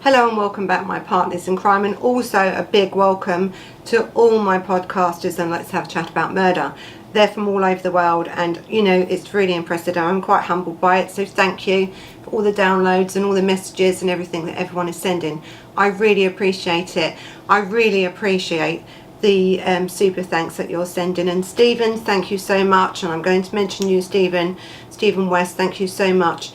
Hello and welcome back, my partners in crime, and also a big welcome to all my podcasters and Let's Have a Chat About Murder. They're from all over the world, and you know, it's really impressive. I'm quite humbled by it, so thank you for all the downloads and all the messages and everything that everyone is sending. I really appreciate it. I really appreciate the super thanks that you're sending. And Stephen, thank you so much, and I'm going to mention you, Stephen West, thank you so much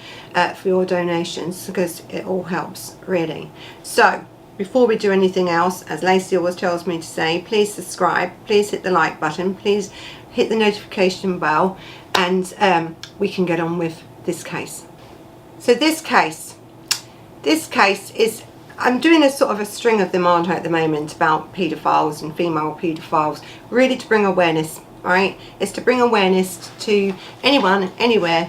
for your donations, because it all helps really. So before we do anything else, as Lacey always tells me to say, please subscribe, please hit the like button, please hit the notification bell, and we can get on with this case. So this case is, I'm doing a sort of a string of them, aren't I, at the moment, about paedophiles and female paedophiles, really to bring awareness, right? It's to bring awareness to anyone, anywhere,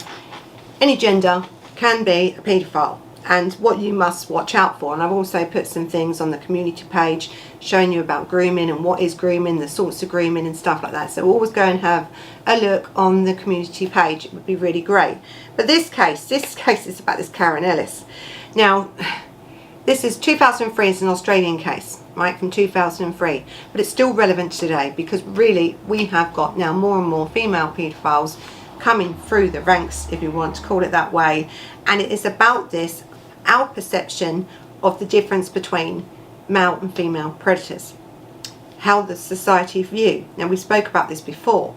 any gender can be a paedophile, and what you must watch out for. And I've also put some things on the community page showing you about grooming and what is grooming, the sorts of grooming and stuff like that. So always go and have a look on the community page. It would be really great. But this case is about this Karan Ellis. Now, this is 2003, it's an Australian case, right, from 2003, but it's still relevant today because really we have got now more and more female paedophiles coming through the ranks, if you want to call it that way. And it is about this, our perception of the difference between male and female predators, how the society view. Now, we spoke about this before,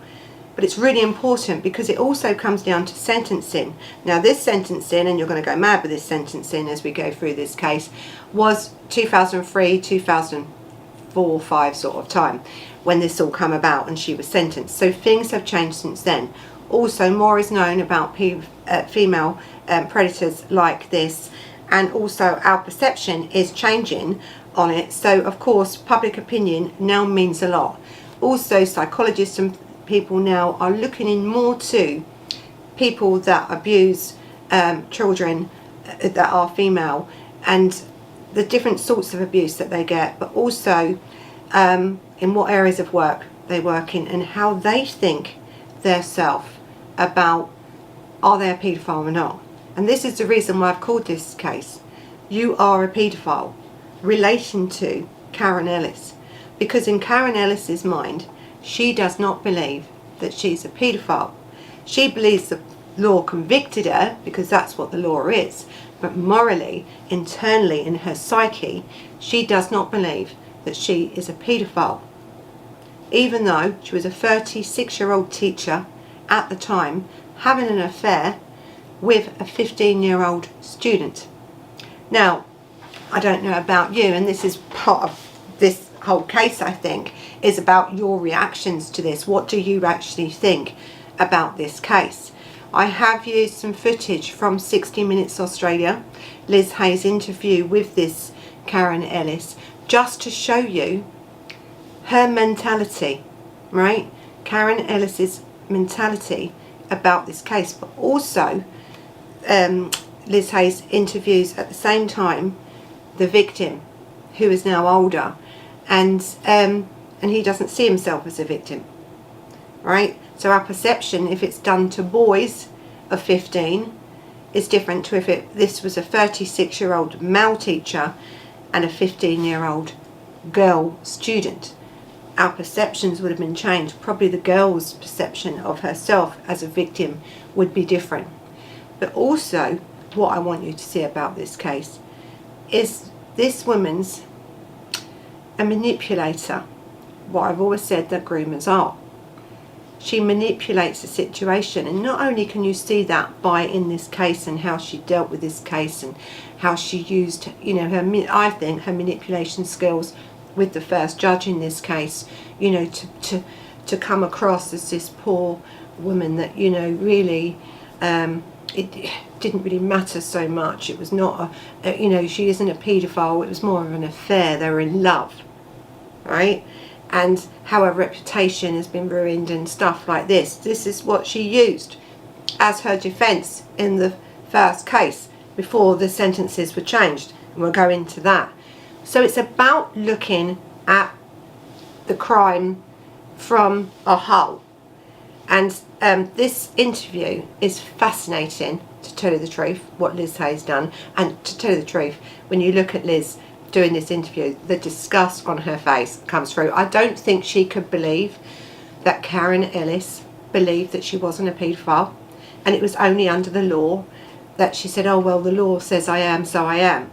but it's really important because it also comes down to sentencing. Now, this sentencing, and you're going to go mad with this sentencing as we go through this case, was 2003, 2004, 5 sort of time when this all come about and she was sentenced. So things have changed since then. Also, more is known about female predators like this, and also our perception is changing on it. So of course public opinion now means a lot. Also, psychologists and people now are looking in more to people that abuse children that are female, and the different sorts of abuse that they get, but also in what areas of work they work in and how they think their self about are they a paedophile or not. And this is the reason why I've called this case You Are a Paedophile, relation to Karan Ellis, because in Karan Ellis's mind, she does not believe that she's a paedophile. She believes the law convicted her because that's what the law is, but morally, internally in her psyche, she does not believe that she is a paedophile, even though she was a 36-year-old teacher at the time having an affair with a 15-year-old student. Now, I don't know about you, and this is part of this whole case, I think, is about your reactions to this. What do you actually think about this case? I have used some footage from 60 Minutes Australia, Liz Hayes' interview with this Karan Ellis, just to show you her mentality, right? Karan Ellis's mentality about this case, but also Liz Hayes interviews at the same time the victim, who is now older, and he doesn't see himself as a victim, right? So our perception, if it's done to boys of 15, is different to if this was a 36-year-old male teacher and a 15-year-old girl student. Our perceptions would have been changed. Probably the girl's perception of herself as a victim would be different. But also, what I want you to see about this case is this woman's a manipulator. What I've always said that groomers are. She manipulates the situation, and not only can you see that by in this case and how she dealt with this case and how she used, you know, I think her manipulation skills with the first judge in this case, you know, to come across as this poor woman that, you know, really it didn't really matter so much. It was not you know, she isn't a paedophile, it was more of an affair, they were in love, right? And how her reputation has been ruined and stuff like this. This is what she used as her defence in the first case before the sentences were changed, and we'll go into that. So it's about looking at the crime from a whole. And this interview is fascinating, to tell you the truth, what Liz Hay's done. And to tell you the truth, when you look at Liz doing this interview, the disgust on her face comes through. I don't think she could believe that Karan Ellis believed that she wasn't a paedophile, and it was only under the law that she said, oh well, the law says I am, so I am.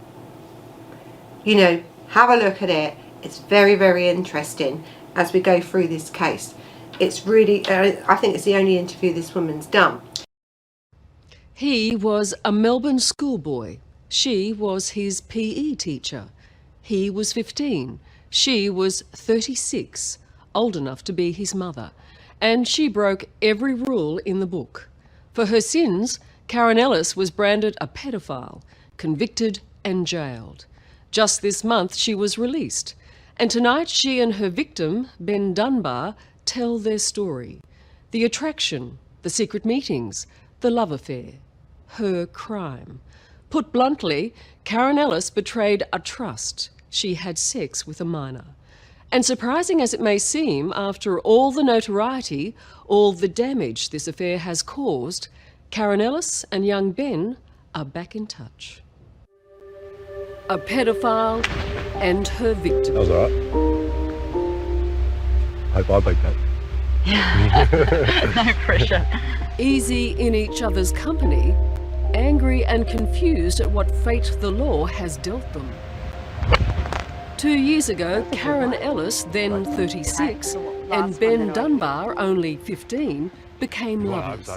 You know, have a look at it. It's very, very interesting as we go through this case. It's really, I think it's the only interview this woman's done. He was a Melbourne schoolboy. She was his PE teacher. He was 15. She was 36, old enough to be his mother. And she broke every rule in the book. For her sins, Karan Ellis was branded a paedophile, convicted and jailed. Just this month she was released. And tonight she and her victim, Ben Dunbar, tell their story. The attraction, the secret meetings, the love affair, her crime. Put bluntly, Karan Ellis betrayed a trust. She had sex with a minor. And surprising as it may seem, after all the notoriety, all the damage this affair has caused, Karan Ellis and young Ben are back in touch. A paedophile and her victim. That was all right. Hope I beat that. No pressure. Easy in each other's company, angry and confused at what fate the law has dealt them. 2 years ago, Karan Ellis, then 36, and Ben Dunbar, only 15, became lovers.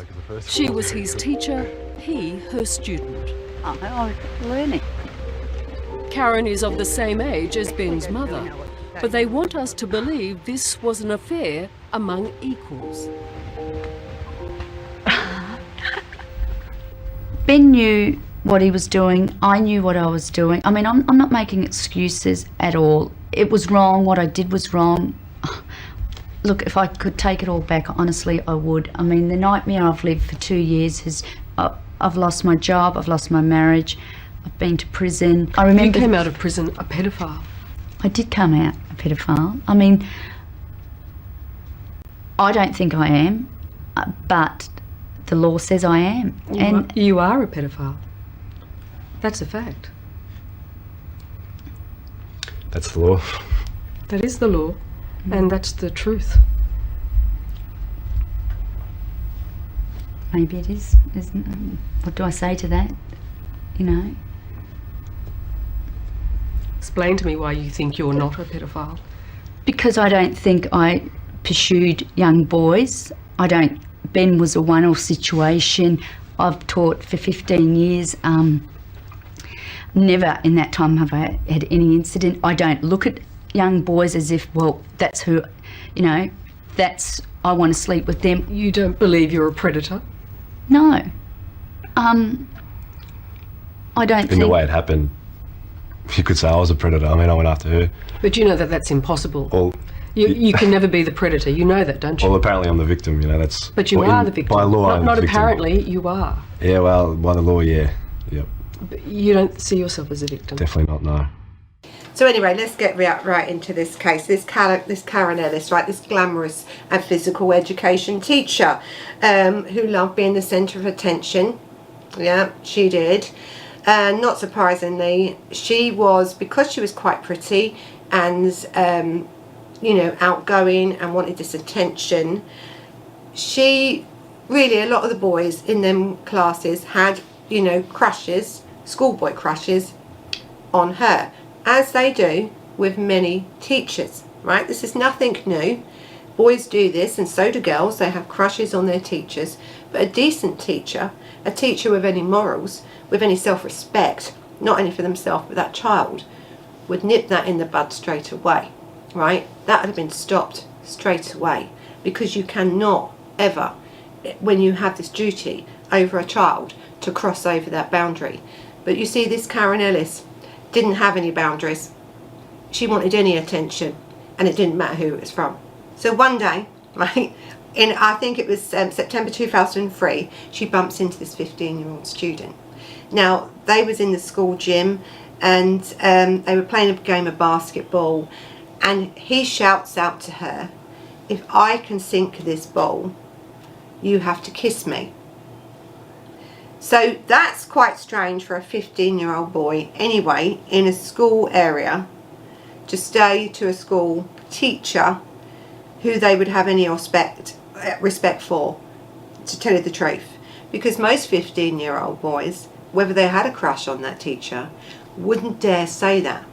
She was his teacher, he her student. Oh, learning. Karan is of the same age as Ben's mother, but they want us to believe this was an affair among equals. Ben knew what he was doing. I knew what I was doing. I mean, I'm not making excuses at all. It was wrong. What I did was wrong. Look, if I could take it all back, honestly, I would. I mean, the nightmare I've lived for 2 years is I've lost my job, I've lost my marriage, I've been to prison. I remember... You came out of prison a paedophile. I did come out a paedophile. I mean, I don't think I am, but the law says I am. You are a paedophile. That's a fact. That's the law. That is the law, and that's the truth. Maybe it is, isn't it? What do I say to that? You know? Explain to me why you think you're not a paedophile. Because I don't think I pursued young boys. Ben was a one-off situation. I've taught for 15 years. Never in that time have I had any incident. I don't look at young boys as if, well, that's who, you know, I want to sleep with them. You don't believe you're a predator? No. I don't think... In the way it happened, you could say I was a predator. I mean, I went after her. But you know that that's impossible. Well, you can never be the predator. You know that, don't you? Well, apparently I'm the victim, you know, that's... But you are the victim. By law, I'm not the victim. Apparently, you are. Yeah, well, by the law, yeah. Yep. But you don't see yourself as a victim? Definitely not, no. So anyway, let's get right into this case. This Karan Ellis, right, this glamorous and physical education teacher who loved being the centre of attention. Yeah, she did. Not surprisingly, because she was quite pretty and, you know, outgoing and wanted this attention, a lot of the boys in them classes had, you know, crushes, schoolboy crushes on her, as they do with many teachers, right? This is nothing new. Boys do this, and so do girls. They have crushes on their teachers. But a decent teacher, a teacher with any morals, with any self-respect, not only for themselves but that child, would nip that in the bud straight away, right? That would have been stopped straight away, because you cannot ever, when you have this duty over a child, to cross over that boundary. But you see, this Karan Ellis didn't have any boundaries. She wanted any attention, and it didn't matter who it was from. So one day, right, I think it was September 2003, she bumps into this 15-year-old student. Now, they was in the school gym, and they were playing a game of basketball, and he shouts out to her, "If I can sink this ball, you have to kiss me." So that's quite strange for a 15-year-old boy anyway, in a school area, to stay to a school teacher who they would have any respect for, to tell you the truth. Because most 15-year-old boys, whether they had a crush on that teacher, wouldn't dare say that.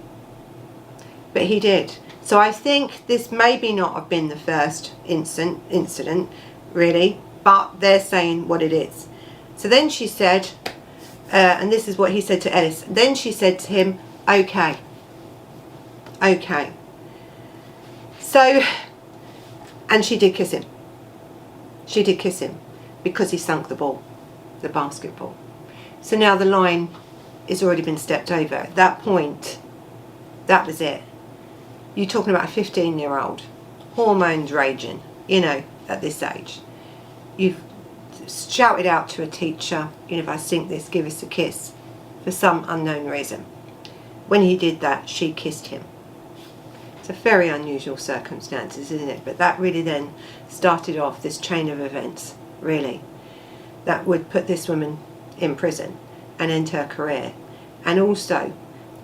But he did. So I think this maybe not have been the first incident, really, but they're saying what it is. So then she said, and this is what he said to Ellis, then she said to him, okay. So, and she did kiss him. She did kiss him because he sunk the ball, the basketball. So now the line has already been stepped over. At that point, that was it. You're talking about a 15-year-old, hormones raging, you know, at this age. You've shouted out to a teacher, you know, if I sink this, give us a kiss, for some unknown reason. When he did that, she kissed him. It's a very unusual circumstances, isn't it? But that really then started off this chain of events, really, that would put this woman in prison and end her career, and also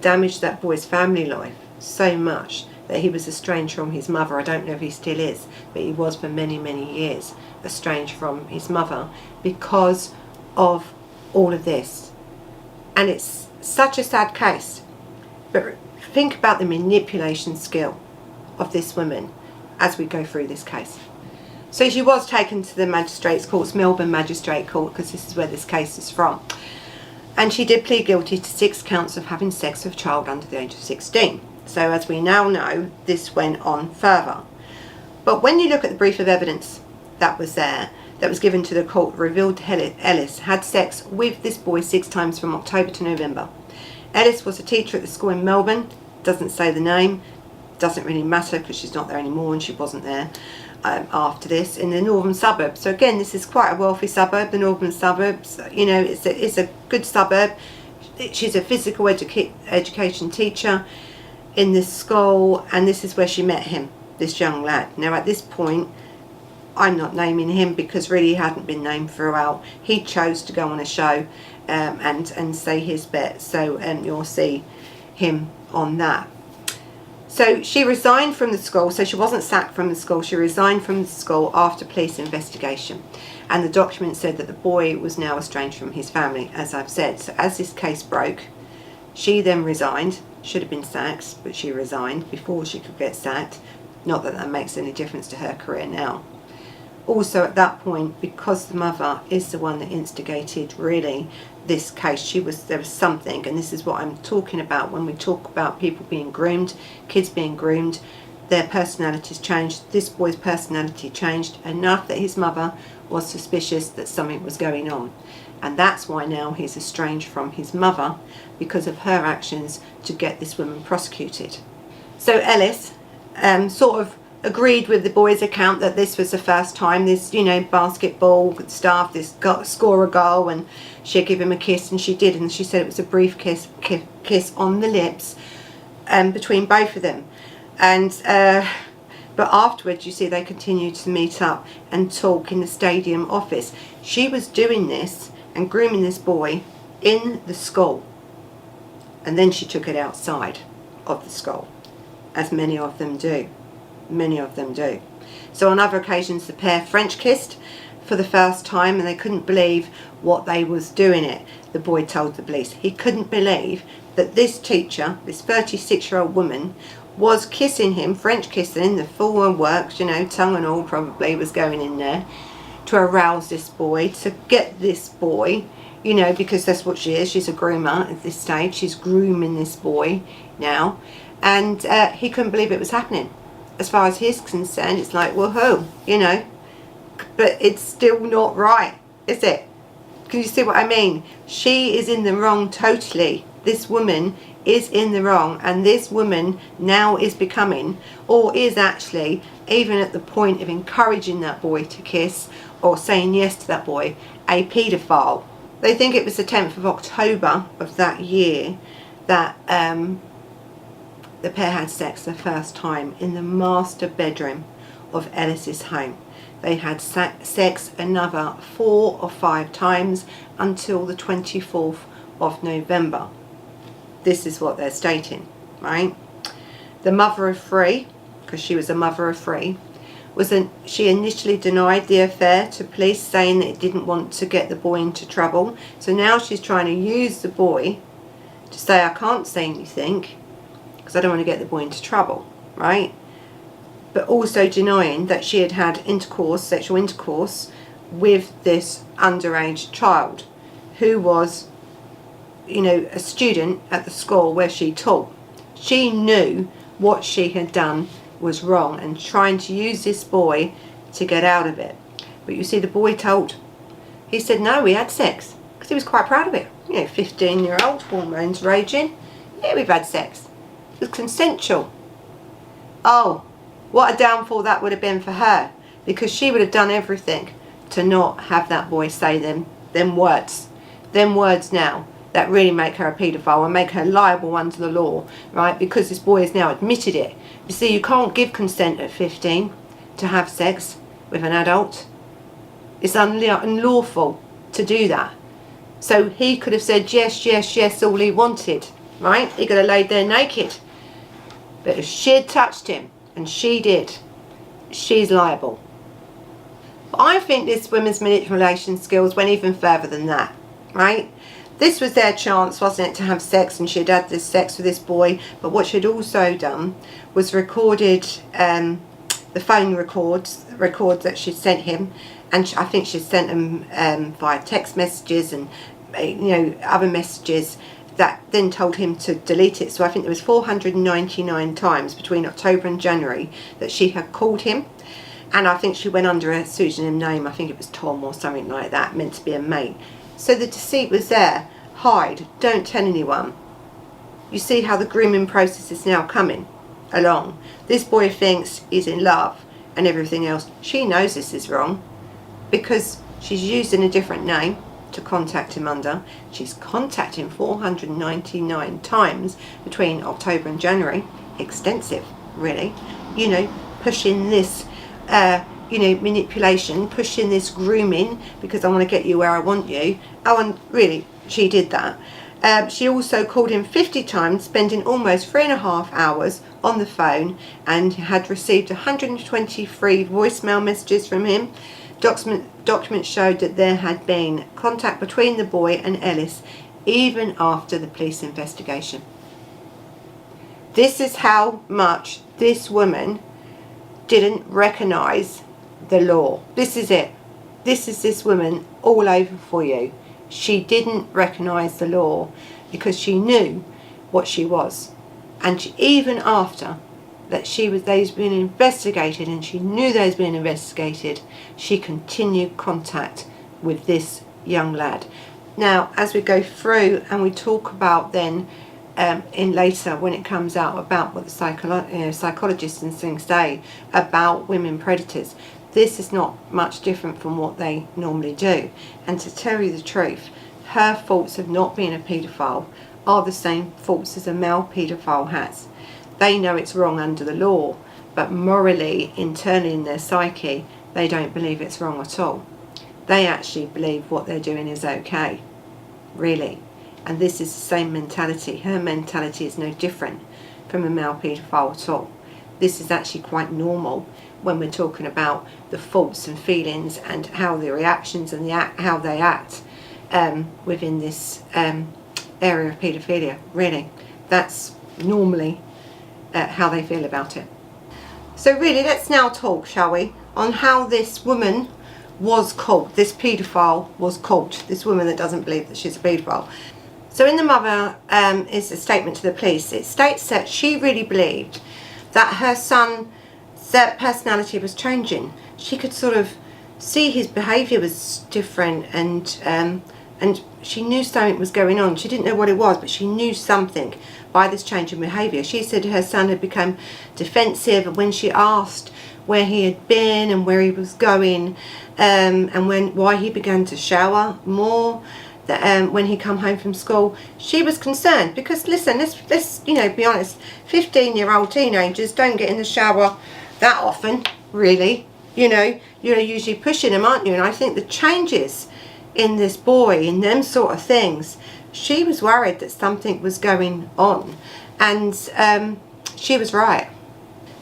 damage that boy's family life so much that he was estranged from his mother. I don't know if he still is, but he was for many, many years estranged from his mother because of all of this. And it's such a sad case. But think about the manipulation skill of this woman as we go through this case. So she was taken to the magistrates' courts, Melbourne Magistrate Court, because this is where this case is from. And she did plead guilty to 6 counts of having sex with a child under the age of 16. So as we now know, this went on further. But when you look at the brief of evidence that was there, that was given to the court, revealed Ellis had sex with this boy 6 times from October to November. Ellis was a teacher at the school in Melbourne. Doesn't say the name. Doesn't really matter because she's not there anymore, and she wasn't there after this, in the northern suburbs. So again, this is quite a wealthy suburb, the northern suburbs. You know, it's a good suburb. She's a physical education teacher in this school, and this is where she met him, this young lad. Now at this point, I'm not naming him because really he hadn't been named throughout. He chose to go on a show and say his bit, so you'll see him on that. So she resigned from the school, so she wasn't sacked from the school, she resigned from the school after police investigation. And the document said that the boy was now estranged from his family, as I've said. So as this case broke, she then resigned, should have been sacked, but she resigned before she could get sacked. Not that that makes any difference to her career now. Also at that point, because the mother is the one that instigated really this case, there was something, and this is what I'm talking about when we talk about people being groomed, kids being groomed, their personalities changed. This boy's personality changed enough that his mother was suspicious that something was going on, and that's why now he's estranged from his mother, because of her actions to get this woman prosecuted. So Ellis sort of agreed with the boy's account that this was the first time this, you know, basketball stuff, this score a goal, and she'd give him a kiss, and she did, and she said it was a brief kiss on the lips between both of them. And but afterwards, you see, they continued to meet up and talk in the stadium office. She was doing this and grooming this boy in the school, and then she took it outside of the school, as many of them do. Many of them do. So on other occasions, the pair French kissed for the first time, and they couldn't believe what they was doing it. The boy told the police he couldn't believe that this teacher, this 36-year-old woman, was kissing him, French kissing, the full works, you know, tongue and all probably was going in there, to arouse this boy, to get this boy, you know, because that's what she is. She's a groomer at this stage. She's grooming this boy now, and he couldn't believe it was happening. As far as he's concerned, it's like, woohoo, you know, but it's still not right, is it? Can you see what I mean? She is in the wrong totally. This woman is in the wrong, and this woman now is becoming, or is actually, even at the point of encouraging that boy to kiss or saying yes to that boy, a paedophile. They think it was the 10th of October of that year that the pair had sex the first time in the master bedroom of Ellis's home. they had sex another 4 or 5 times until the 24th of November. This is what they're stating, right? The mother of 3, because she was a mother of 3, she initially denied the affair to police, saying that it didn't want to get the boy into trouble. So now she's trying to use the boy to say, I can't say anything because I don't want to get the boy into trouble, right? But also denying that she had had sexual intercourse with this underage child who was, you know, a student at the school where she taught. She knew what she had done was wrong and trying to use this boy to get out of it. But you see, the boy he said no, we had sex, because he was quite proud of it. You know, 15-year-old, hormones raging. Yeah, we've had sex. It was consensual. Oh, what a downfall that would have been for her, because she would have done everything to not have that boy say them words now that really make her a paedophile and make her liable under the law, right? Because this boy has now admitted it. You see, you can't give consent at 15 to have sex with an adult. It's unlawful to do that. So he could have said yes, yes, yes, all he wanted, right? He could have laid there naked. But if she had touched him, and she did, she's liable. But I think this women's manipulation skills went even further than that, right? This was their chance, wasn't it, to have sex, and she had had this sex with this boy. But what she'd also done was recorded the phone records that she'd sent him, and I think she'd sent them via text messages and other messages that then told him to delete it. So I think there was 499 times between October and January that she had called him, and I think she went under a pseudonym name. I think it was Tom or something like that, meant to be a mate. So the deceit was there. Hide, don't tell anyone. You see how the grooming process is now coming along. This boy thinks he's in love and everything else. She knows this is wrong because she's using a different name to contact him under. She's contacted him 499 times between October and January. Extensive, really. You know, pushing this manipulation, pushing this grooming because I want to get you where I want you. Oh, and really, she did that. She also called him 50 times, spending almost 3.5 hours on the phone, and had received 123 voicemail messages from him. Documents showed that there had been contact between the boy and Ellis even after the police investigation. This is how much this woman didn't recognise the law. This is it. This is this woman all over for you. She didn't recognise the law because she knew what she was, and even after that they's been investigated and she knew they's been investigated, she continued contact with this young lad. Now, as we go through and we talk about then in later when it comes out about what the psychologists and things say about women predators, this is not much different from what they normally do. And to tell you the truth, her faults of not being a paedophile are the same faults as a male paedophile has. They know it's wrong under the law, but morally, internally in their psyche, they don't believe it's wrong at all. They actually believe what they're doing is okay, really. And this is the same mentality. Her mentality is no different from a male paedophile at all. This is actually quite normal when we're talking about the thoughts and feelings and how the reactions and how they act within this area of paedophilia, really. That's normally how they feel about it. So really, let's now talk, shall we, on how this woman was caught, this paedophile was caught, this woman that doesn't believe that she's a paedophile. So in the mother is a statement to the police. It states that she really believed that her son's personality was changing. She could sort of see his behaviour was different, and she knew something was going on. She didn't know what it was, but she knew something by this change in behaviour. She said her son had become defensive, and when she asked where he had been and where he was going, and why he began to shower more, when he come home from school, she was concerned because, listen, let's be honest, 15-year-old teenagers don't get in the shower that often, really. You you're usually pushing him, aren't you? And I think the changes in this boy, in them sort of things, she was worried that something was going on, and she was right.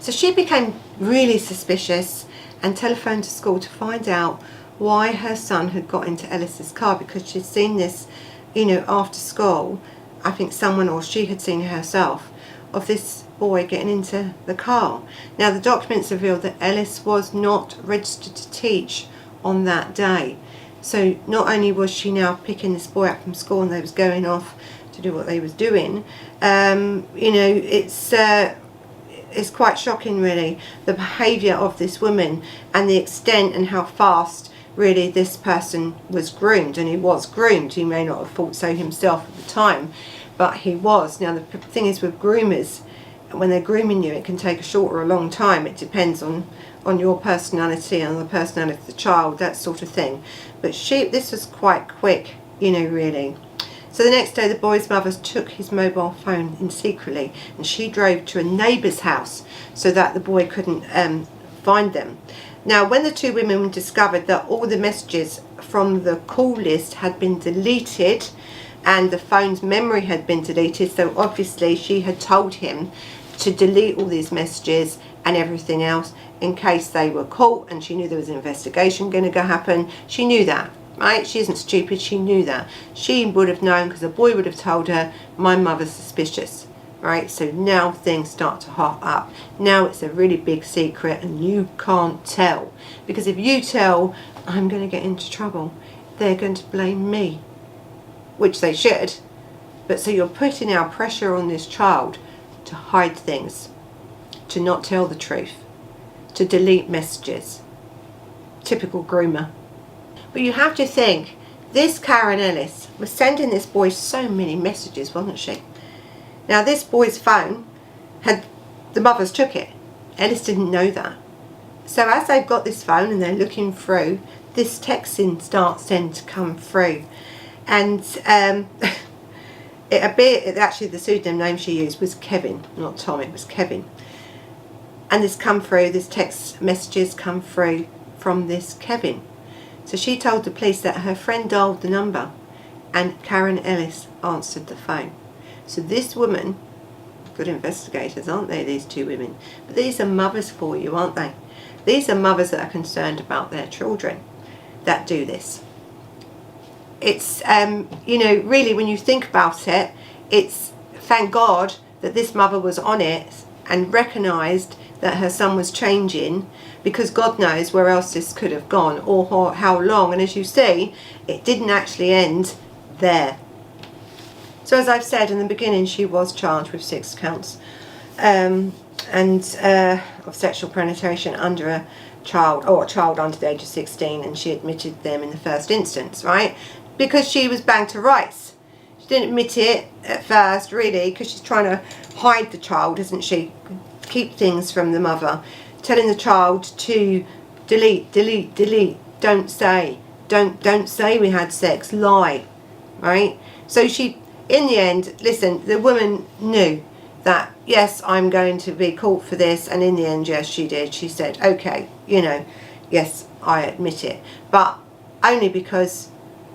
So she became really suspicious and telephoned to school to find out why her son had got into Ellis's car, because she'd seen this, you know, after school. I think someone, or she had seen herself, of this boy getting into the car. Now the documents revealed that Ellis was not registered to teach on that day. So not only was she now picking this boy up from school and they was going off to do what they was doing, you know, it's quite shocking really, the behaviour of this woman and the extent and how fast really this person was groomed. And he was groomed. He may not have thought so himself at the time, but he was. Now the thing is with groomers, when they're grooming you, it can take a short or a long time. It depends on your personality and the personality of the child, that sort of thing. But this was quite quick, you know, really. So the next day the boy's mother took his mobile phone in secretly, and she drove to a neighbour's house so that the boy couldn't find them. Now when the two women discovered that all the messages from the call list had been deleted and the phone's memory had been deleted, so obviously she had told him to delete all these messages and everything else in case they were caught, and she knew there was an investigation going to go happen. She knew that, right? She isn't stupid, she knew that. She would have known, because the boy would have told her, my mother's suspicious, right? So now things start to hot up. Now it's a really big secret and you can't tell, because if you tell, I'm going to get into trouble. They're going to blame me, which they should. But so you're putting now pressure on this child to hide things, to not tell the truth, to delete messages. Typical groomer. But you have to think, this Karan Ellis was sending this boy so many messages, wasn't she? Now this boy's phone had, the mothers took it. Ellis didn't know that. So as they've got this phone and they're looking through, this texting starts then to come through. And actually the pseudonym name she used was Kevin, not Tom, it was Kevin. And this text messages come through from this Kevin. So she told the police that her friend dialed the number and Karan Ellis answered the phone. So this woman, good investigators, aren't they, these two women? But these are mothers for you, aren't they? These are mothers that are concerned about their children that do this. It's, you know, really when you think about it, it's thank God that this mother was on it and recognised that her son was changing, because God knows where else this could have gone or how long. And as you see, it didn't actually end there. So as I've said in the beginning, she was charged with 6 counts of sexual penetration under a child, or a child under the age of 16, and she admitted them in the first instance, right? Because she was banged to rights. She didn't admit it at first, really, because she's trying to hide the child, isn't she? Keep things from the mother, telling the child to delete, don't say we had sex, lie, right? So she, in the end, listen, the woman knew that, yes, I'm going to be caught for this, and in the end, yes, she did. She said, okay, you know, yes, I admit it, but only because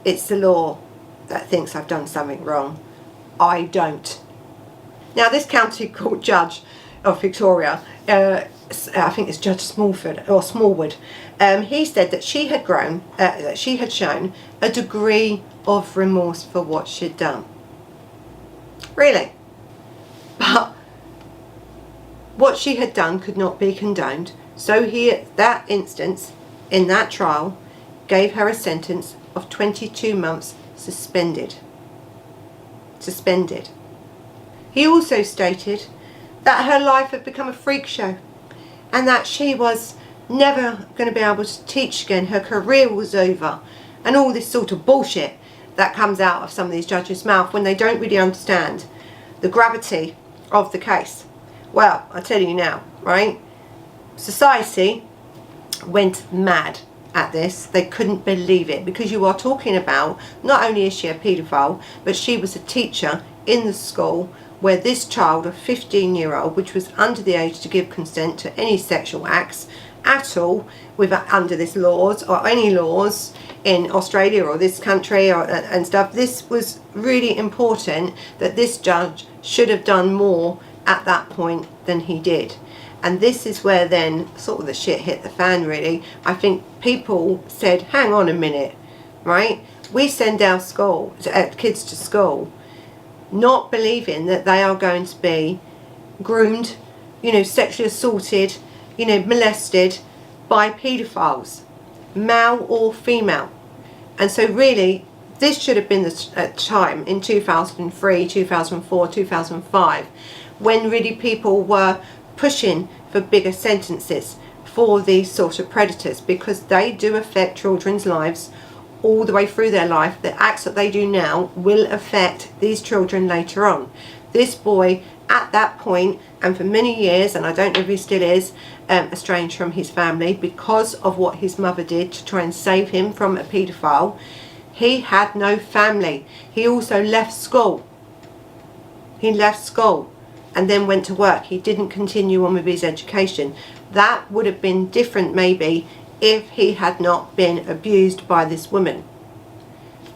it's the law that thinks I've done something wrong. I don't. Now, this county court judge of Victoria, I think it's Judge Smallwood, he said that she had shown a degree of remorse for what she'd done. Really? But what she had done could not be condoned, so he, at that instance, in that trial, gave her a sentence of 22 months suspended. He also stated that her life had become a freak show and that she was never going to be able to teach again, her career was over, and all this sort of bullshit that comes out of some of these judges' mouth when they don't really understand the gravity of the case. Well, I tell you now, right? Society went mad at this. They couldn't believe it, because you are talking about, not only is she a paedophile, but she was a teacher in the school where this child, a 15-year-old, which was under the age to give consent to any sexual acts, at all with under this laws or any laws in Australia or this country and stuff. This was really important that this judge should have done more at that point than he did. And this is where then sort of the shit hit the fan, really. I think people said, hang on a minute, right? We send our kids to school not believing that they are going to be groomed, sexually assaulted, molested by paedophiles, male or female. And so really, this should have been the time in 2003, 2004, 2005, when really people were pushing for bigger sentences for these sort of predators, because they do affect children's lives all the way through their life. The acts that they do now will affect these children later on. This boy at that point, and for many years, and I don't know if he still is, estranged from his family because of what his mother did to try and save him from a paedophile. He had no family. He also left school. He left school and then went to work. He didn't continue on with his education. That would have been different maybe if he had not been abused by this woman.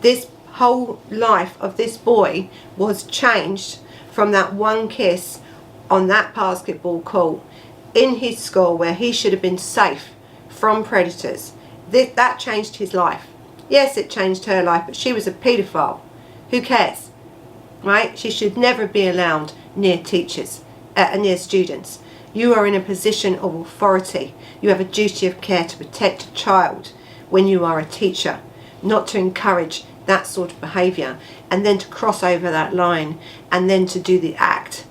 This whole life of this boy was changed from that one kiss on that basketball court in his school, where he should have been safe from predators. That changed his life. Yes, it changed her life, but she was a paedophile. Who cares, right? She should never be allowed near teachers, near students. You are in a position of authority. You have a duty of care to protect a child when you are a teacher, not to encourage that sort of behaviour, and then to cross over that line and then to do the act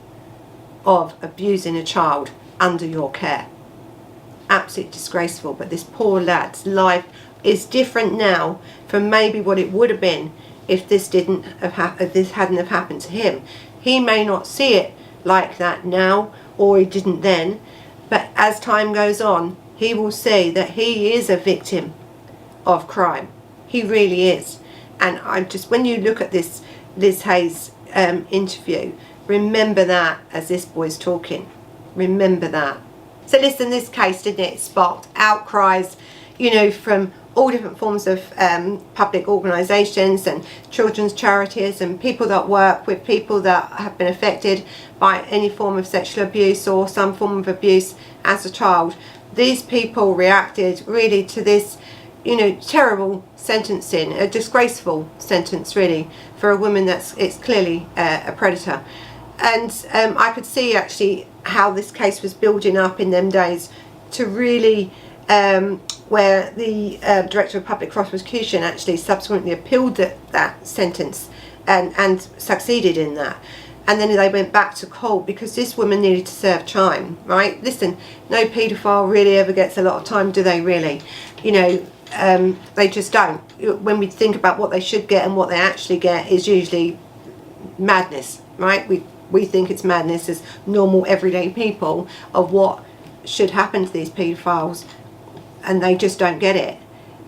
of abusing a child under your care. Absolutely disgraceful. But this poor lad's life is different now from maybe what it would have been if this hadn't have happened to him. He may not see it like that now, or he didn't then, but as time goes on, he will see that he is a victim of crime. He really is. And when you look at this Liz Hayes interview, remember that as this boy's talking. Remember that. So listen, this case, didn't it, sparked outcries, from all different forms of public organisations and children's charities and people that work with people that have been affected by any form of sexual abuse or some form of abuse as a child. These people reacted really to this, terrible sentencing, a disgraceful sentence really for a woman it's clearly a predator. And I could see actually how this case was building up in them days to really where the Director of Public Prosecution actually subsequently appealed that sentence and succeeded in that. And then they went back to court because this woman needed to serve time, right? Listen, no paedophile really ever gets a lot of time, do they really? They just don't. When we think about what they should get and what they actually get is usually madness, right? We think it's madness as normal everyday people of what should happen to these paedophiles, and they just don't get it.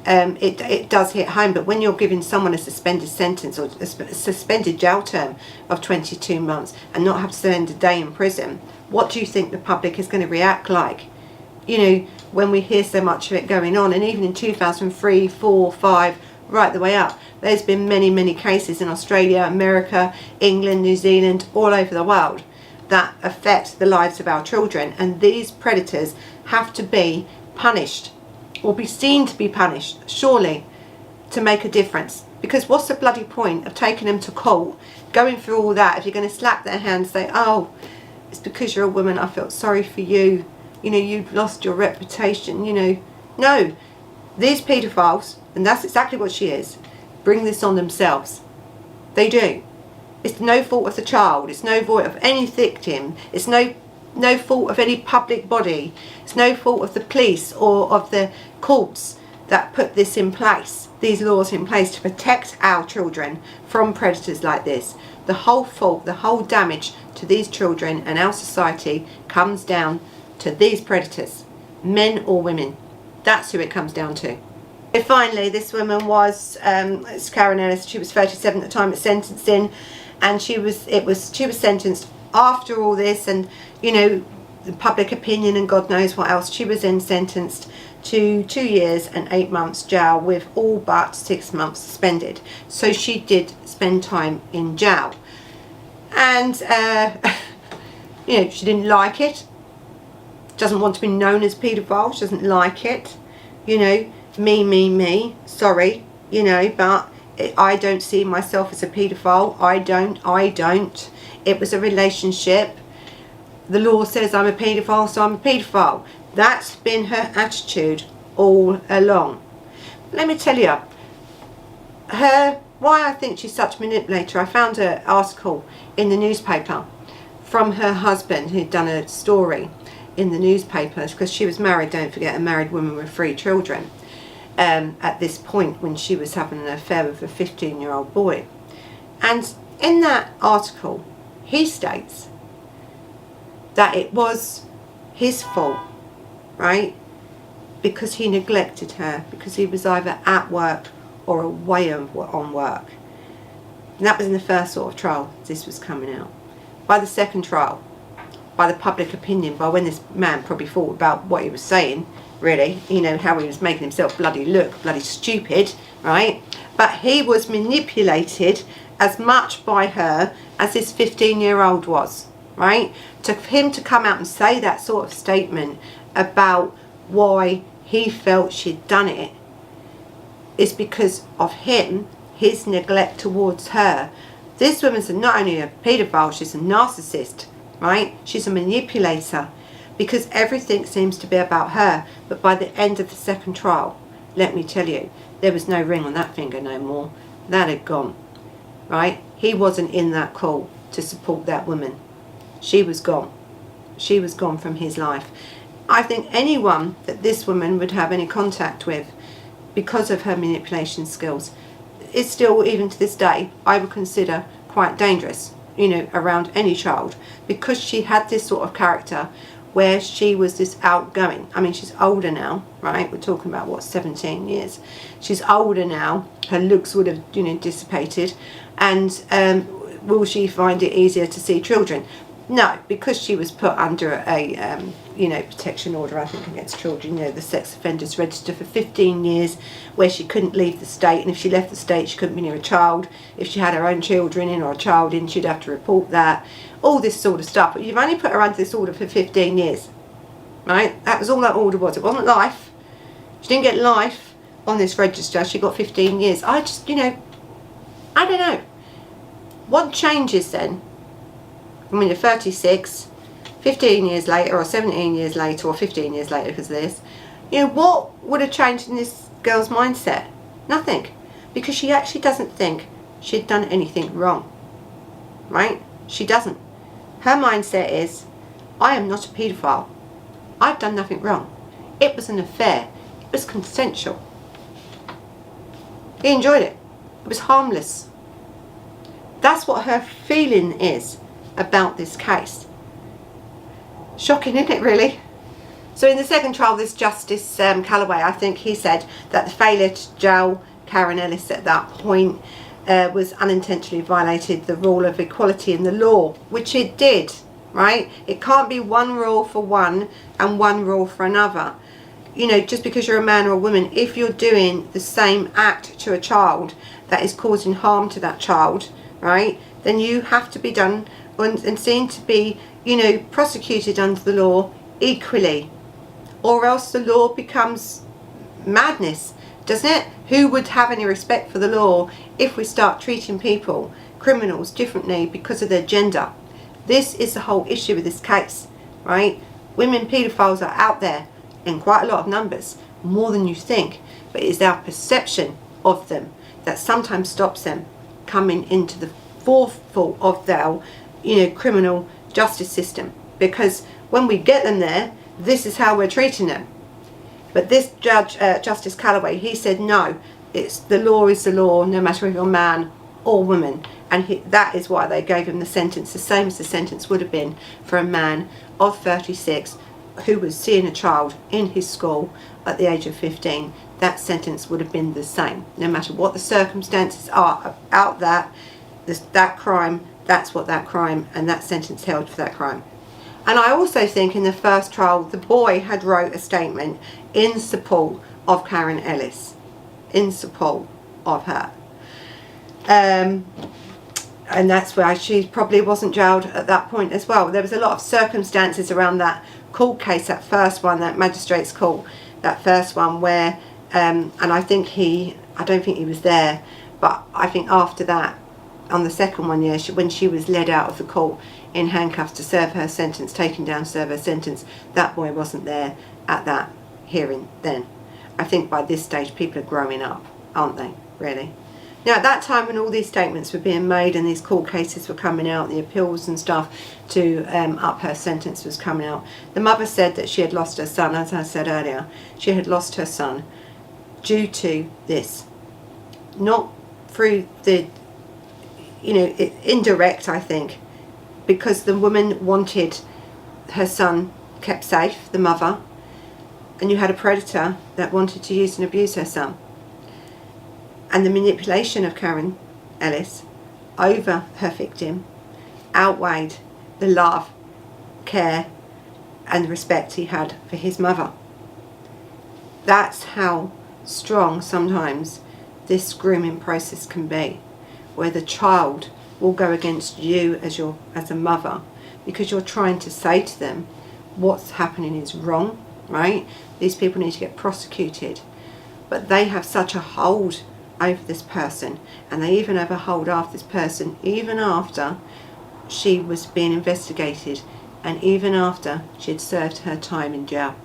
It does hit home, but when you're giving someone a suspended sentence or a suspended jail term of 22 months and not have to spend a day in prison, what do you think the public is going to react like? When we hear so much of it going on, and even in 2003, 4, 5, right the way up, there's been many, many cases in Australia, America, England, New Zealand, all over the world that affect the lives of our children, and these predators have to be punished or be seen to be punished, surely, to make a difference. Because what's the bloody point of taking them to court, going through all that, if you're going to slap their hand, say, oh, it's because you're a woman, I felt sorry for you, you've lost your reputation, No, these paedophiles, and that's exactly what she is, bring this on themselves. They do. It's no fault of the child, it's no fault of any victim, it's no fault of any public body, it's no fault of the police or of the courts that put this in place, these laws in place to protect our children from predators like this. The whole fault, the whole damage to these children and our society comes down to these predators, men or women. That's who it comes down to. And finally, this woman was it's Karan Ellis. She was 37 at the time of sentencing, and she was sentenced after all this, and the public opinion and God knows what else, she was then sentenced to 2 years and 8 months jail with all but 6 months suspended. So she did spend time in jail. And, you know, she didn't like it. Doesn't want to be known as paedophile. She doesn't like it. You know, me. Sorry, you know, but I don't see myself as a paedophile. I don't. It was a relationship. The law says I'm a paedophile, so I'm a paedophile. That's been her attitude all along. Let me tell you, why I think she's such a manipulator. I found an article in the newspaper from her husband who'd done a story in the newspaper, because she was married, don't forget, a married woman with 3 children at this point when she was having an affair with a 15-year-old boy. And in that article, he states that it was his fault, right? Because he neglected her, because he was either at work or away on work. And that was in the first sort of trial this was coming out. By the second trial, by the public opinion, by when this man probably thought about what he was saying, really, you know, how he was making himself bloody look bloody stupid, right? But he was manipulated as much by her as this 15-year-old was, right? For him to come out and say that sort of statement about why he felt she'd done it is because of him, his neglect towards her. This woman's not only a paedophile, she's a narcissist, right? She's a manipulator, because everything seems to be about her. But by the end of the second trial, let me tell you, there was no ring on that finger no more. That had gone, right? He wasn't in that call to support that woman. She was gone. She was gone from his life. I think anyone that this woman would have any contact with, because of her manipulation skills, is still, even to this day, I would consider quite dangerous, you know, around any child, because she had this sort of character where she was this outgoing. I mean, she's older now, right? We're talking about, what, 17 years. She's older now. Her looks would have, you know, dissipated. And will she find it easier to see children? No, because she was put under a, you know, protection order, I think, against children. You know, the sex offenders register for 15 years, where she couldn't leave the state. And if she left the state, she couldn't be near a child. If she had her own children in or a child in, she'd have to report that. All this sort of stuff. But you've only put her under this order for 15 years, right? That was all that order was. It wasn't life. She didn't get life on this register. She got 15 years. I just, you know, I don't know. What changes then? I mean, you're 36, 15 years later, or 17 years later, or 15 years later because of this. You know, what would have changed in this girl's mindset? Nothing. Because she actually doesn't think she'd done anything wrong. Right? She doesn't. Her mindset is, I am not a paedophile. I've done nothing wrong. It was an affair. It was consensual. He enjoyed it. It was harmless. That's what her feeling is about this case. Shocking, isn't it, really? So in the second trial, this Justice Callaway, I think he said that the failure to jail Karan Ellis at that point was unintentionally violated the rule of equality in the law, which it did, right? It can't be one rule for one and one rule for another. You know, just because you're a man or a woman, if you're doing the same act to a child that is causing harm to that child, right, then you have to be done and seen to be, you know, prosecuted under the law equally, or else the law becomes madness, doesn't it? Who would have any respect for the law if we start treating people, criminals, differently because of their gender? This is the whole issue with this case, right? Women paedophiles are out there in quite a lot of numbers, more than you think, but it's our perception of them that sometimes stops them coming into the forefront of their, you know, criminal justice system, because when we get them there, this is how we're treating them. But this judge, Justice Callaway, he said no, it's the law is the law, no matter if you're a man or woman, and that is why they gave him the sentence, the same as the sentence would have been for a man of 36 who was seeing a child in his school at the age of 15. That sentence would have been the same, no matter what the circumstances are about that crime. That's what that crime and that sentence held for that crime. And I also think in the first trial, the boy had wrote a statement in support of Karan Ellis, in support of her. And that's why she probably wasn't jailed at that point as well. There was a lot of circumstances around that court case, that first one, that magistrate's court, that first one where, and I don't think he was there, but I think after that, on the second one, yeah, when she was led out of the court in handcuffs to serve her sentence, taken down to serve her sentence, that boy wasn't there at that hearing then. I think by this stage people are growing up, aren't they, really? Now, at that time when all these statements were being made and these court cases were coming out, the appeals and stuff to up her sentence was coming out, the mother said that she had lost her son. As I said earlier, she had lost her son due to this. Not through the, indirect, I think, because the woman wanted her son kept safe, the mother, and you had a predator that wanted to use and abuse her son. And the manipulation of Karan Ellis over her victim outweighed the love, care and respect he had for his mother. That's how strong sometimes this grooming process can be, where the child will go against you as a mother because you're trying to say to them what's happening is wrong, right? These people need to get prosecuted, but they have such a hold over this person, and they even have a hold after this person even after she was being investigated and even after she had served her time in jail.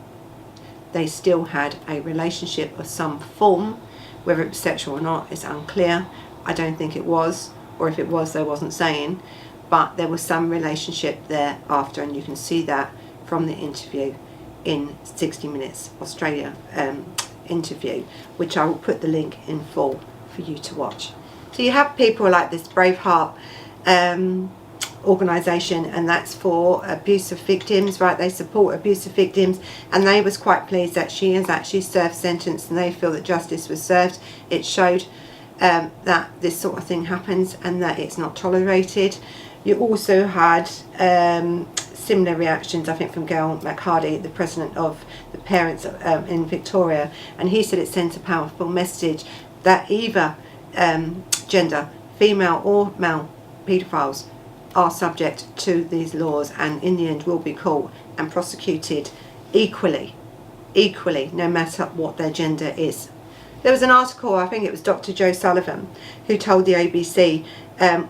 They still had a relationship of some form. Whether it was sexual or not is unclear. I don't think it was, or if it was, they wasn't saying, but there was some relationship there after, and you can see that from the interview in 60 Minutes Australia interview, which I will put the link in full for you to watch. So you have people like this Braveheart organisation, and that's for abusive victims, right? They support abusive victims, and they was quite pleased that she has actually served sentence and they feel that justice was served. It showed that this sort of thing happens and that it's not tolerated. You also had similar reactions, I think, from Gail McHardy, the president of the parents in Victoria, and he said it sends a powerful message that either gender, female or male paedophiles are subject to these laws and in the end will be caught and prosecuted equally, no matter what their gender is. There was an article, I think it was Dr. Joe Sullivan, who told the ABC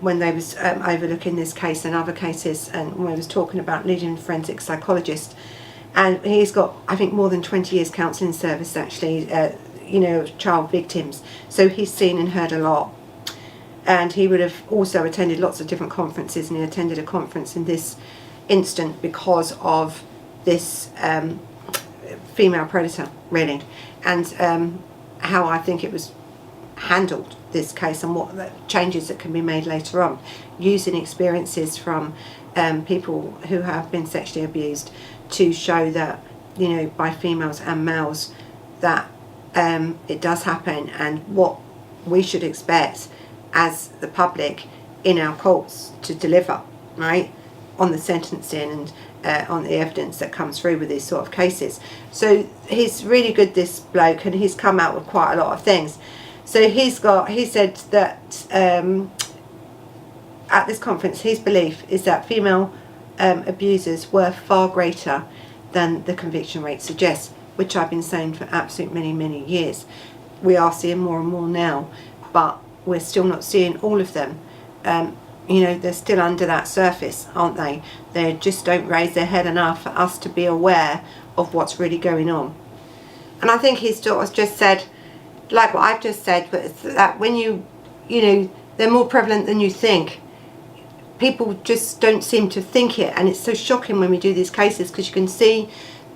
when they was overlooking this case and other cases, and when he was talking about leading forensic psychologist, and he's got, I think, more than 20 years counselling service actually, child victims, so he's seen and heard a lot. And he would have also attended lots of different conferences, and he attended a conference in this instant because of this female predator, really, and how I think it was handled, this case, and what the changes that can be made later on, using experiences from people who have been sexually abused to show that, by females and males, that it does happen, and what we should expect as the public in our courts to deliver, right, on the sentencing and on the evidence that comes through with these sort of cases. So he's really good, this bloke, and he's come out with quite a lot of things. So he said that at this conference, his belief is that female abusers were far greater than the conviction rate suggests, which I've been saying for absolutely many years. We are seeing more and more now, but we're still not seeing all of them. They're still under that surface, aren't they? They just don't raise their head enough for us to be aware of what's really going on. And I think he's just said, like what I've just said, but it's that when they're more prevalent than you think. People just don't seem to think it, and it's so shocking when we do these cases, because you can see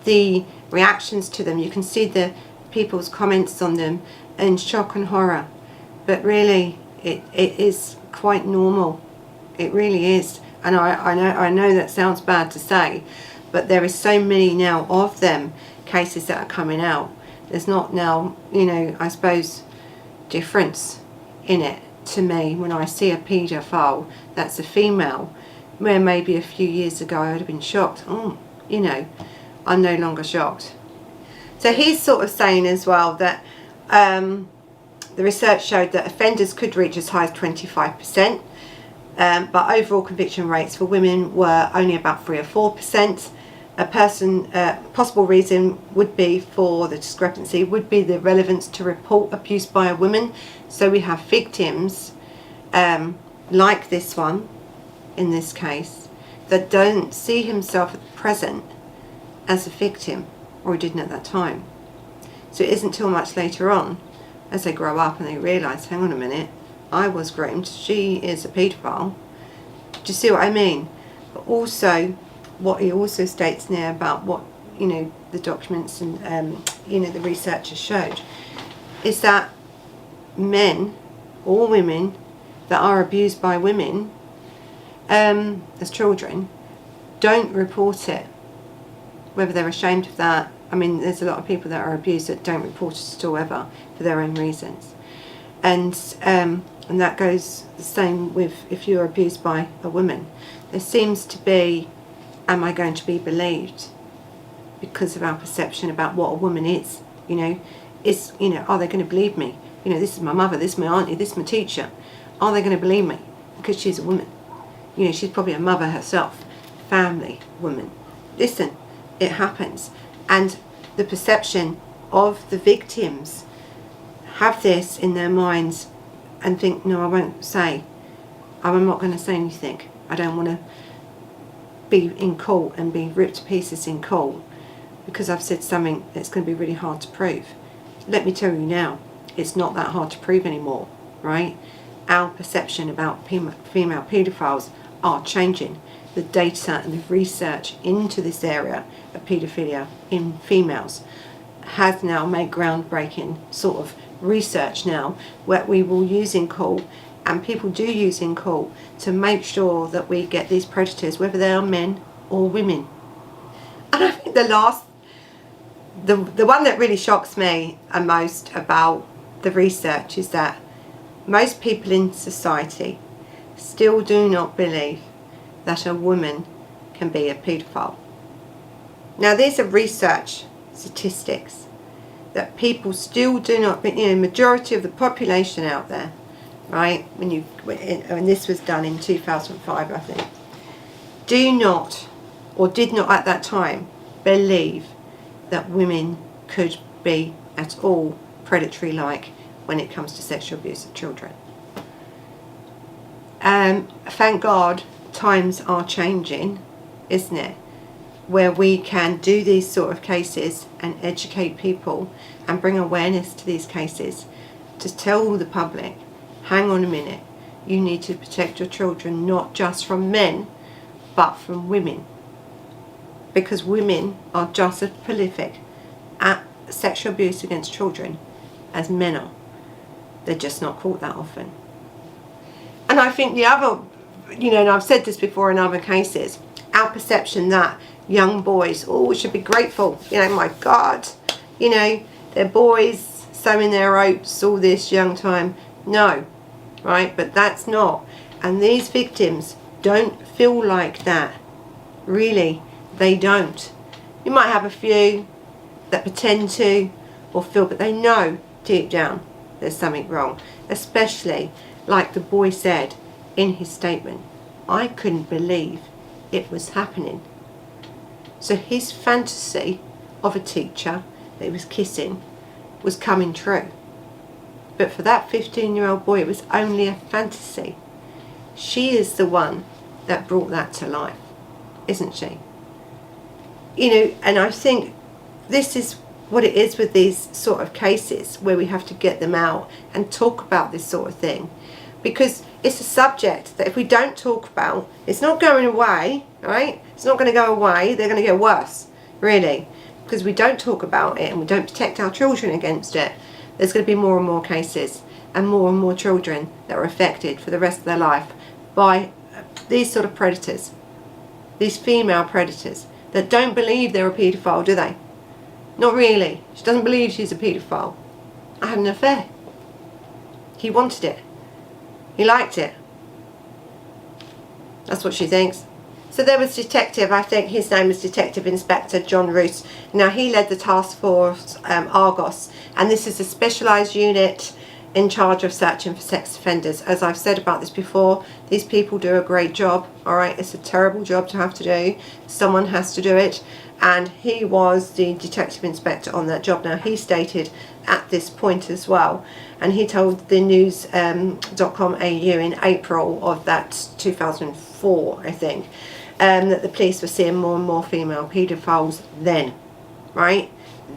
the reactions to them, you can see the people's comments on them in shock and horror. But really, it is quite normal. It really is. And I know that sounds bad to say, but there is so many now of them cases that are coming out. There's not now, I suppose, difference in it to me when I see a paedophile that's a female where maybe a few years ago I would have been shocked. Oh, you know, I'm no longer shocked. So he's sort of saying as well that the research showed that offenders could reach as high as 25%, but overall conviction rates for women were only about 3 or 4%. Possible reason would be for the discrepancy would be the relevance to report abuse by a woman. So we have victims like this one in this case that don't see himself at present as a victim, or he didn't at that time. So it isn't till much later on as they grow up and they realise, hang on a minute, I was groomed, she is a paedophile. Do you see what I mean? But also what he also states now about what, you know, the documents and you know, the researchers showed is that men or women that are abused by women as children don't report it, whether they're ashamed of that. I mean, there's a lot of people that are abused that don't report it at all ever for their own reasons, and that goes the same with if you're abused by a woman. There seems to be, am I going to be believed because of our perception about what a woman is? You know, are they going to believe me? You know, this is my mother, this is my auntie, this is my teacher. Are they going to believe me because she's a woman? You know, she's probably a mother herself, family woman. Listen, it happens. And the perception of the victims have this in their minds and think, no, I won't say. I'm not going to say anything. I don't want to be in court and be ripped to pieces in court because I've said something that's going to be really hard to prove. Let me tell you now, it's not that hard to prove anymore, right? Our perception about female paedophiles are changing. The data and the research into this area of paedophilia in females has now made groundbreaking sort of research now, where we will use in court, and people do use in court, to make sure that we get these predators, whether they are men or women. And I think the one that really shocks me and most about the research is that most people in society still do not believe that a woman can be a paedophile. Now, these are research statistics that people still do not, you know, majority of the population out there, right, when this was done in 2005, I think, do not, or did not at that time, believe that women could be at all predatory-like when it comes to sexual abuse of children. Thank God times are changing, isn't it? Where we can do these sort of cases and educate people and bring awareness to these cases to tell the public, hang on a minute, you need to protect your children not just from men but from women, because women are just as prolific at sexual abuse against children as men are. They're just not caught that often. And I think the other, you know, and I've said this before in other cases, our perception that young boys, oh, should be grateful, you know, my God, you know, they're boys sowing their oats all this young time. No, right? But that's not. And these victims don't feel like that. Really, they don't. You might have a few that pretend to or feel, but they know deep down there's something wrong. Especially, like the boy said in his statement, I couldn't believe it was happening. So his fantasy of a teacher that he was kissing was coming true. But for that 15-year-old boy, it was only a fantasy. She is the one that brought that to life, isn't she? You know, and I think this is what it is with these sort of cases, where we have to get them out and talk about this sort of thing, because it's a subject that if we don't talk about, it's not going away, right? It's not going to go away. They're going to get worse, really, because we don't talk about it and we don't protect our children against it. There's going to be more and more cases and more children that are affected for the rest of their life by these sort of predators, these female predators that don't believe they're a paedophile, do they? Not really. She doesn't believe she's a paedophile. I had an affair. He wanted it. He liked it. That's what she thinks. So there was Detective, I think his name was Detective Inspector John Roos. Now he led the task force Argos, and this is a specialised unit in charge of searching for sex offenders. As I've said about this before, these people do a great job, alright? It's a terrible job to have to do. Someone has to do it, and he was the detective inspector on that job. Now he stated at this point as well, and he told the news.com.au in April of that 2004, I think, that the police were seeing more and more female paedophiles then, right?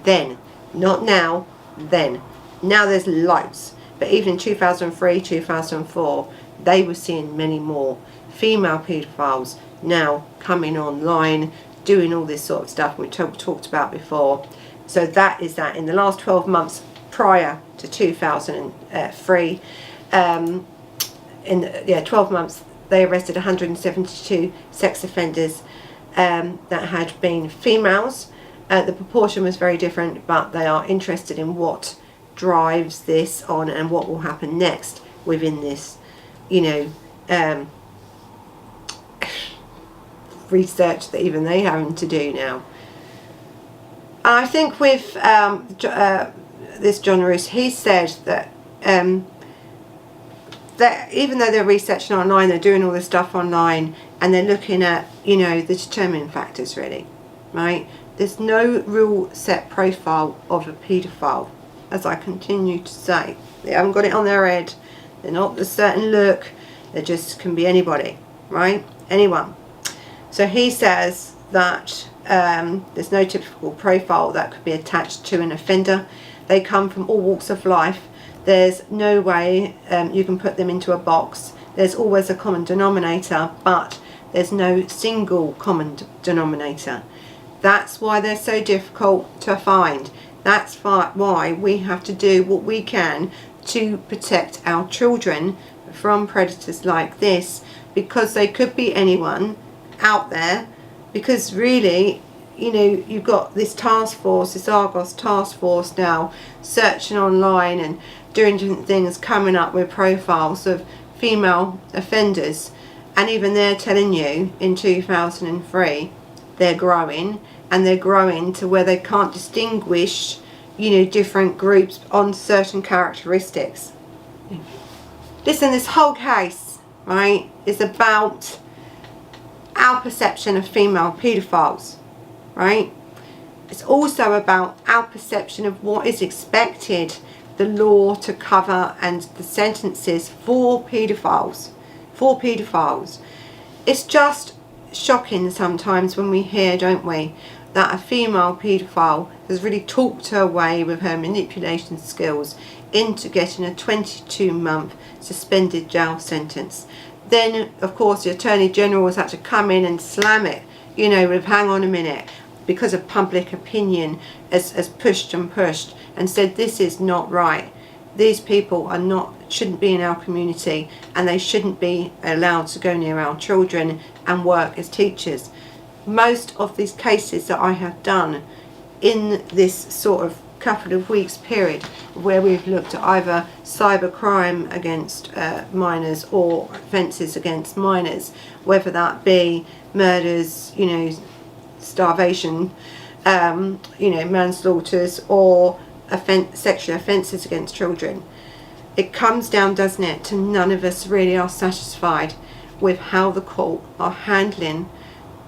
Then, not now, then. Now there's loads, but even in 2003, 2004, they were seeing many more female paedophiles now coming online, doing all this sort of stuff we talked about before. So that is that. In the last 12 months prior to 2003, 12 months, they arrested 172 sex offenders that had been females. The proportion was very different, but they are interested in what drives this on and what will happen next within this, research that even they having to do now. And I think with this John Roos, he said that that even though they're researching online, they're doing all this stuff online, and they're looking at, the determining factors, really, right? There's no real set profile of a paedophile, as I continue to say. They haven't got it on their head. They're not a certain look. They just can be anybody, right? Anyone. So he says that there's no typical profile that could be attached to an offender. They come from all walks of life. There's no way you can put them into a box. There's always a common denominator, but there's no single common denominator. That's why they're so difficult to find. That's why we have to do what we can to protect our children from predators like this, because they could be anyone out there. Because really, you've got this task force, this Argos task force now, searching online and doing different things, coming up with profiles of female offenders, and even they're telling you in 2003 they're growing, and they're growing to where they can't distinguish different groups on certain characteristics. Listen, this whole case, right, is about our perception of female paedophiles, right? It's also about our perception of what is expected, the law to cover, and the sentences for paedophiles. It's just shocking sometimes when we hear, don't we, that a female paedophile has really talked her way with her manipulation skills into getting a 22-month suspended jail sentence. Then, of course, the Attorney General has had to come in and slam it, with hang on a minute, because of public opinion has pushed and said this is not right. These people shouldn't be in our community, and they shouldn't be allowed to go near our children and work as teachers. Most of these cases that I have done in this sort of couple of weeks period, where we've looked at either cybercrime against minors or offences against minors, whether that be murders, starvation, manslaughters, or sexual offences against children, it comes down, doesn't it, to none of us really are satisfied with how the court are handling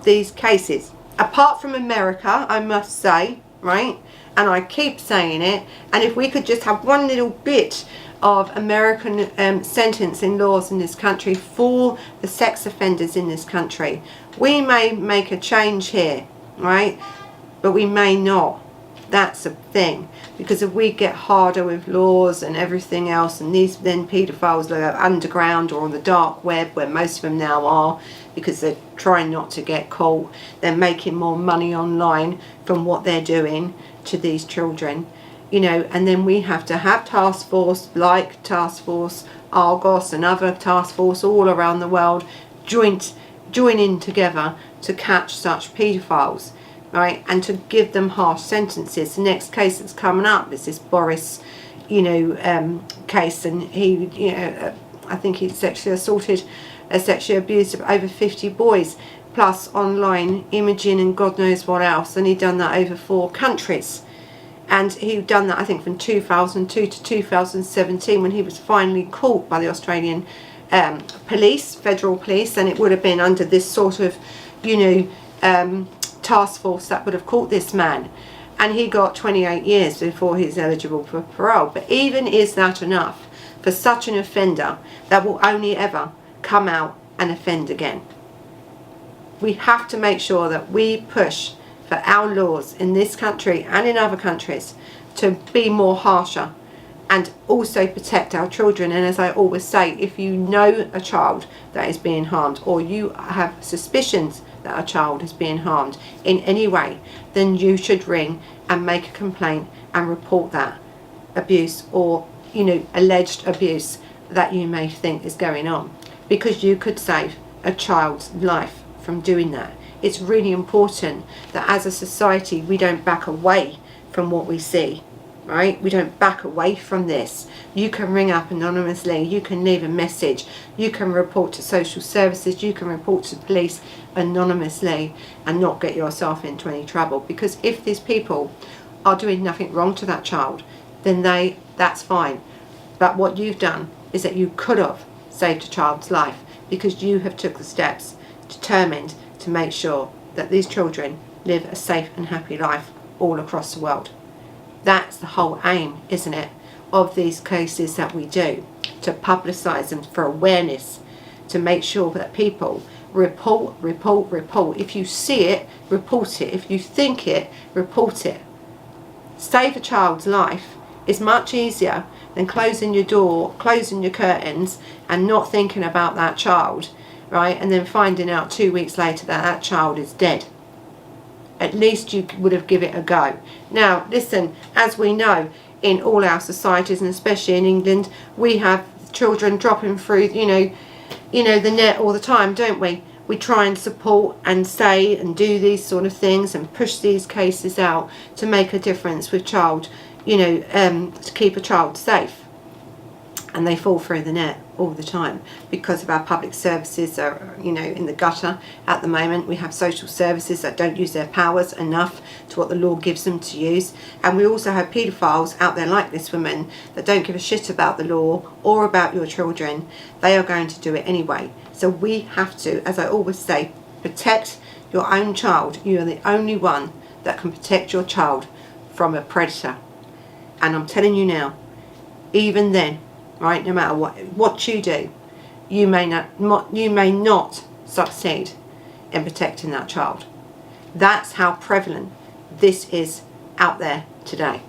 these cases. Apart from America, I must say, right? And I keep saying it, and if we could just have one little bit of American sentencing laws in this country for the sex offenders in this country, we may make a change here, right? But we may not. That's a thing, because if we get harder with laws and everything else, and these then paedophiles that are underground or on the dark web, where most of them now are, because they're trying not to get caught, they're making more money online from what they're doing to these children, and then we have to have task force like Task Force Argos and other task force all around the world joining together to catch such paedophiles, right, and to give them harsh sentences. The next case that's coming up is this Boris, case, and he, I think he sexually abused over 50 boys. plus online imaging and God knows what else, and he'd done that over 4 countries. And he'd done that, I think, from 2002 to 2017, when he was finally caught by the Australian police, federal police, and it would have been under this sort of, task force that would have caught this man. And he got 28 years before he's eligible for parole. But even is that enough for such an offender that will only ever come out and offend again? We have to make sure that we push for our laws in this country and in other countries to be more harsher, and also protect our children. And as I always say, if you know a child that is being harmed, or you have suspicions that a child is being harmed in any way, then you should ring and make a complaint and report that abuse, or alleged abuse that you may think is going on, because you could save a child's life from doing that. It's really important that as a society we don't back away from what we see, right? We don't back away from this. You can ring up anonymously, you can leave a message, you can report to social services, you can report to police anonymously and not get yourself into any trouble. Because if these people are doing nothing wrong to that child, then that's fine. But what you've done is that you could have saved a child's life, because you have took the steps determined to make sure that these children live a safe and happy life all across the world. That's the whole aim, isn't it, of these cases that we do, to publicise them for awareness, to make sure that people report. If you see it, report it. If you think it, report it. Save a child's life is much easier than closing your door, closing your curtains, and not thinking about that child, right? And then finding out 2 weeks later that that child is dead. At least you would have given it a go. Now, listen, as we know, in all our societies, and especially in England, we have children dropping through, the net all the time, don't we? We try and support and say and do these sort of things and push these cases out to make a difference with child, to keep a child safe. And they fall through the net all the time because of our public services are, in the gutter at the moment. We have social services that don't use their powers enough to what the law gives them to use. And we also have paedophiles out there like this woman that don't give a shit about the law or about your children. They are going to do it anyway. So we have to, as I always say, protect your own child. You are the only one that can protect your child from a predator. And I'm telling you now, even then, right, no matter what you do, you may not succeed in protecting that child. That's how prevalent this is out there today.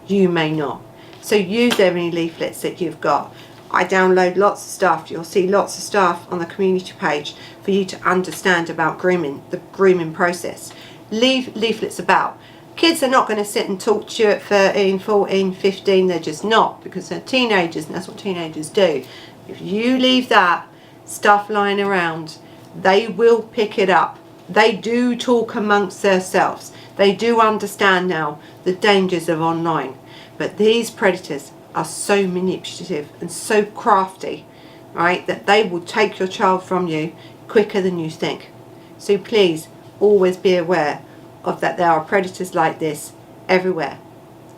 You may not. So use any leaflets that you've got. I download lots of stuff. You'll see lots of stuff on the community page for you to understand about grooming, the grooming process. Leave leaflets about. Kids are not going to sit and talk to you at 13, 14, 15. They're just not, because they're teenagers, and that's what teenagers do. If you leave that stuff lying around, they will pick it up. They do talk amongst themselves. They do understand now the dangers of online. But these predators are so manipulative and so crafty, right, that they will take your child from you quicker than you think. So please always be aware of that there are predators like this everywhere.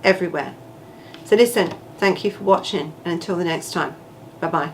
So listen, thank you for watching, and until the next time, bye bye.